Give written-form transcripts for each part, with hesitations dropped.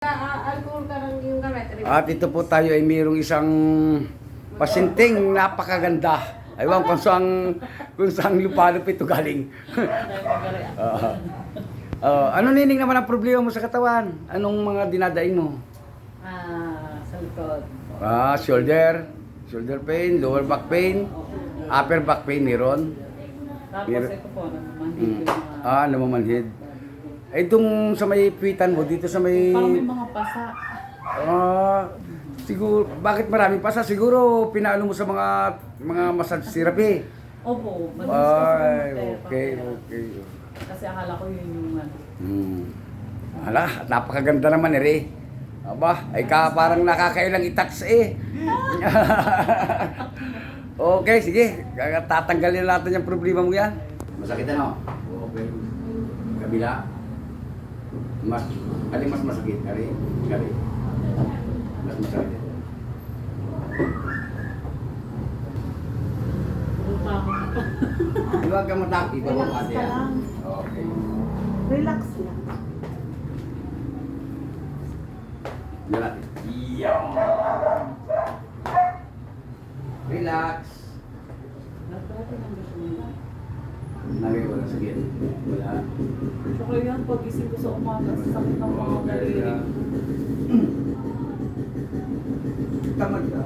Alcohol ka lang yung gamit. At ito po tayo ay mayroong isang pasinting napakaganda. Aywan kung saan lupalop ito galing. Ano nining naman ang problema mo sa katawan? Anong mga dinadaing mo? Sa likod. Shoulder pain, lower back pain, upper back pain meron. Tapos ito po, namamanhid yung mga... Namamanhid. Ay, itong sa may pitan mo, dito sa may... Parang may mga pasa. Siguro, bakit maraming pasa? Siguro, pinaano mo sa mga massage therapy. Opo, Ay, okay. Kasi akala ko yun yung ano. Hala, napakaganda naman eh. Aba, ay parang nakakailang i-touch eh. Okay, sige. Tatanggalin natin yung problema mo yan. Masakit ano? Okay. Kabila. Alin mas masakit? Kari? Mas masakit. Huwag ka matakot. Ito mo ate yan. Okay. Relax lang. Yan natin. Relax. Nagay wala sakit. Wala. Tsaka yan, pag-isip ko sa umaga, sa sakit ng mga daliri. Tamad ka.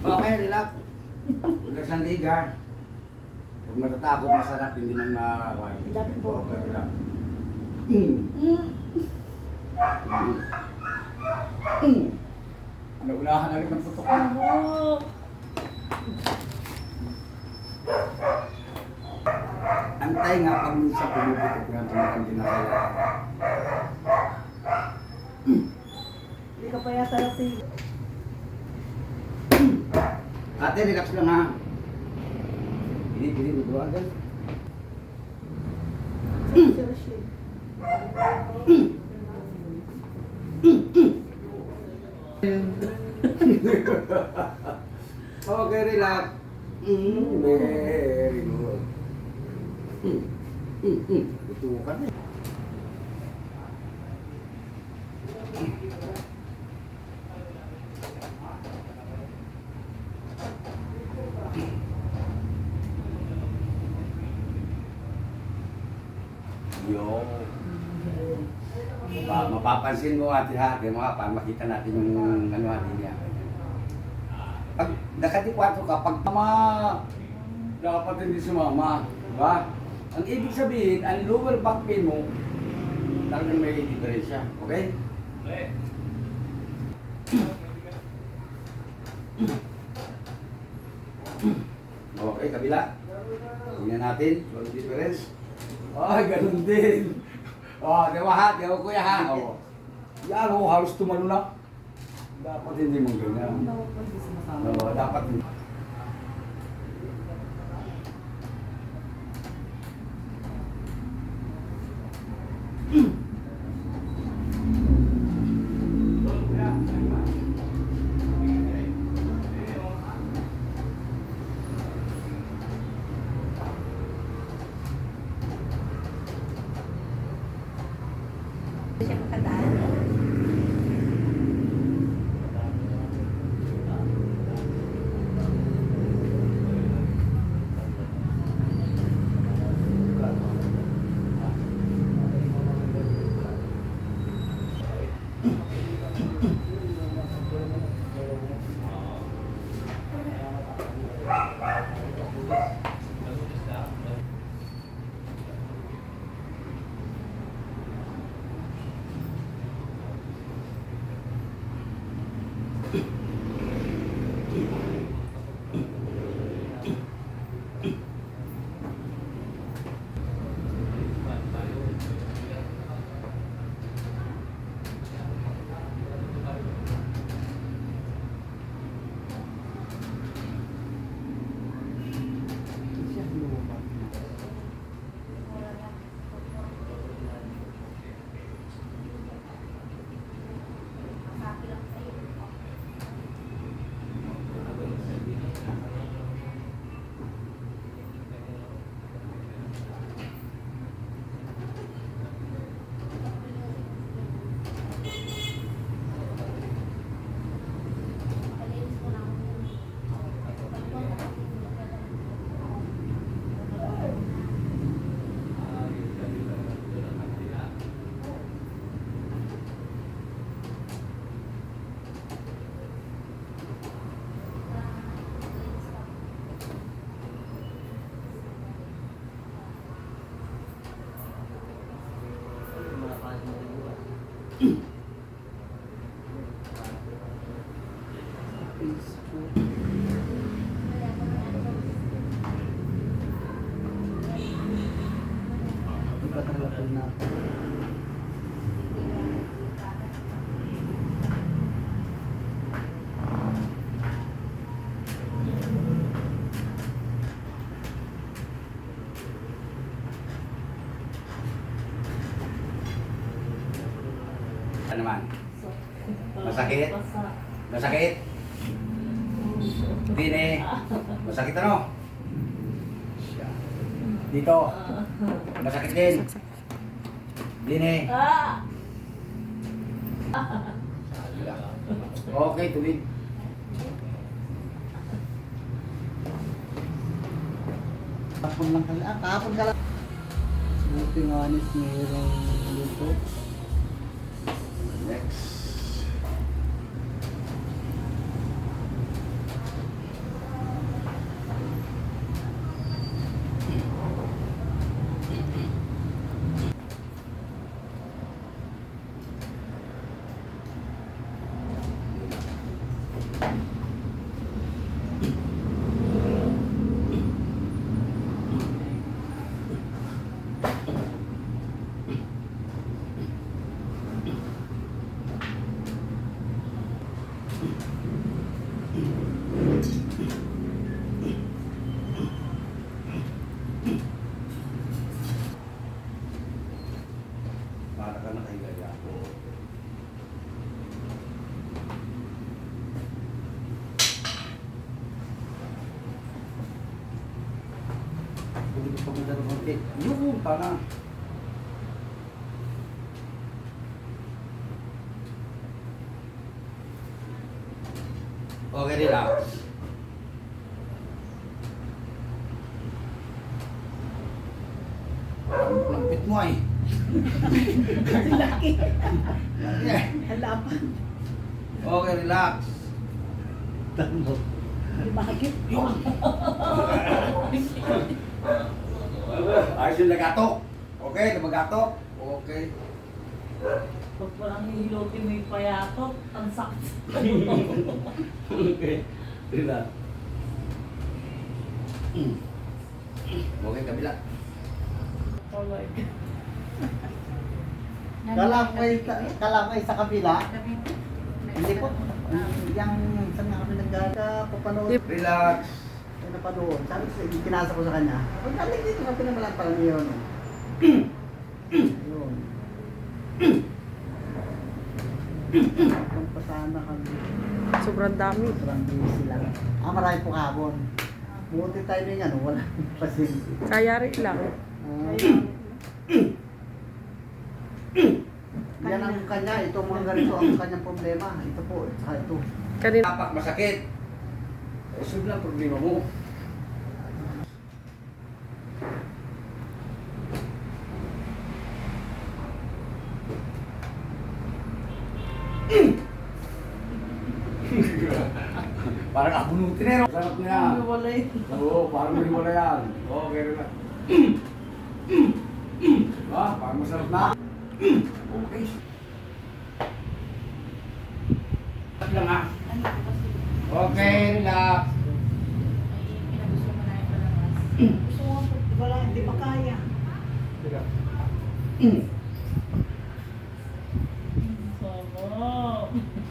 Okay, relax. Relax ang liga. Huwag matatakot, masarap, hindi nang nakakain. Okay, relax. Naunahan na rin ng putok. Antay nga pag minsan pumuputok nga tumatang ginakaya. Hindi ka pa yata natin. Ate, relax lang ha. Pili, magduwa agad. Okay, relax. Very good. Tutukan eh. Yo. Mapapansin mo ate ha, kaya makita natin yung ano natin niya. Pag nakadikwatro ka, pag dapat hindi sumama, diba? Ang ibig sabihin, ang lower back pain mo, talagang may diferensya, okay? Okay, kabila. Tingnan natin, walang difference. Ay, ganun din. Di ba ha? Di ba kuya ha? Yan halos tumalo na. Dapat hindi mong ganyan. Dapat hindi. Siya makadaan. Facebook. Iba talaga po na. Ano naman? Masakit? Masakit? Dine. Masakit ano? Siya. Dito. Masakit din. Dine. Okay, tuloy. Kahapon lang kami. Kahapon ka lang. Smoothing honest, mayroong luto. Next. Para ka nakahigaya ako. Hindi ko pa magdaro ng cake. Yung parang. Okay, relax. Ang lampit mo ay. Laki. Yeah. Halapan. Okay, relax. Tamo. Bakit? Yun. Ayos yung nagatok. Okay, nabagatok. Okay. Pag parang hihilotin mo yung payatot, ang sakit. Okay. Relax. Okay, kabila. Oh my God. Kalakay sa kabila. Hindi po. Yung saan nga kami nagkakapapanood. Relax. Ay, napanood. Sabi ko, pinasa ko sa kanya. Pag galing dito, sabi naman pala niyo yun. Yun. Kung pa sana kami. Sobrang dami. Sobrang busy lang. Marami po kahapon. Buti tayo na yung ano, wala pasyente. Kaya rin lang. Yan ang kanya, ito mga ganito ang kanyang problema. Ito po, saka ito. Kanina. Tapak masakit. Usod lang problema mo. Parang abunutin eh. Sarap niya. Walay. Oo, parang may wala yan. Okay, relax. Parang masarap na. Okay. Relax lang ha. Okay, relax. Wala, hindi pa kaya. Sarap.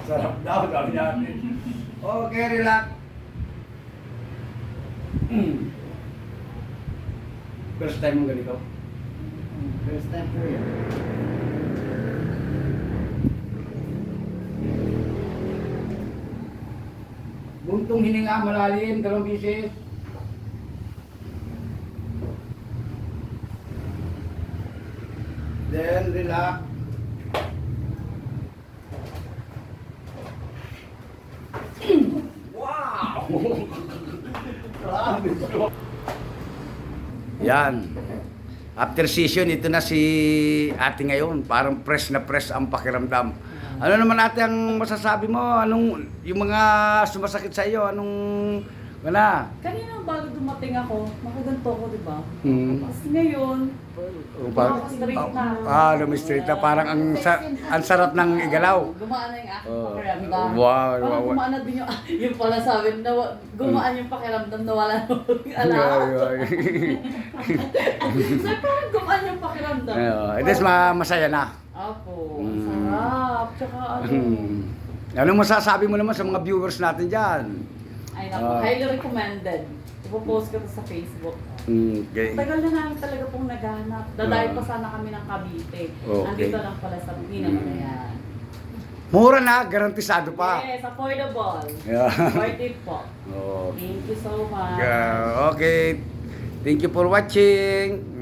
Sarap daw, sabi natin. Okay, relax. First time mong ganito? First time po yan. Buntong hininga, malalim, 2 bisis. Then, relax. Wow! Grabe. Yan. After session, ito na si ate ngayon. Parang fresh na fresh ang pakiramdam. Ano naman ate ang masasabi mo? Anong, yung mga sumasakit sa iyo, anong Wala. Kanina bago dumating ako, makaganto ko, di ba? Hmm. Tapos ngayon, straight na. Lumistraight na. Parang ang sarap ng igalaw. Gumaan na yung aking Oh. pakiramdam. Wow, Parang wow. gumaan na din yung, yung pala sabi na gumaan yung pakiramdam na wala na alam. So parang gumaan yung pakiramdam. It is masaya na. Apo, Mm. sarap. Tsaka ano. Anong masasabi mo naman sa mga viewers natin dyan? Ay naku, highly recommended. Ipopost ko to sa Facebook. Okay. Tagal na namin talaga pong naghahanap. Dadayo pa sana kami ng Cavite. Okay. Andito lang pala sa Bukina na yan. Mura na, garantisado pa. Yes, affordable. Yeah. Worth it po. Oh. Thank you so much. Okay. Thank you for watching.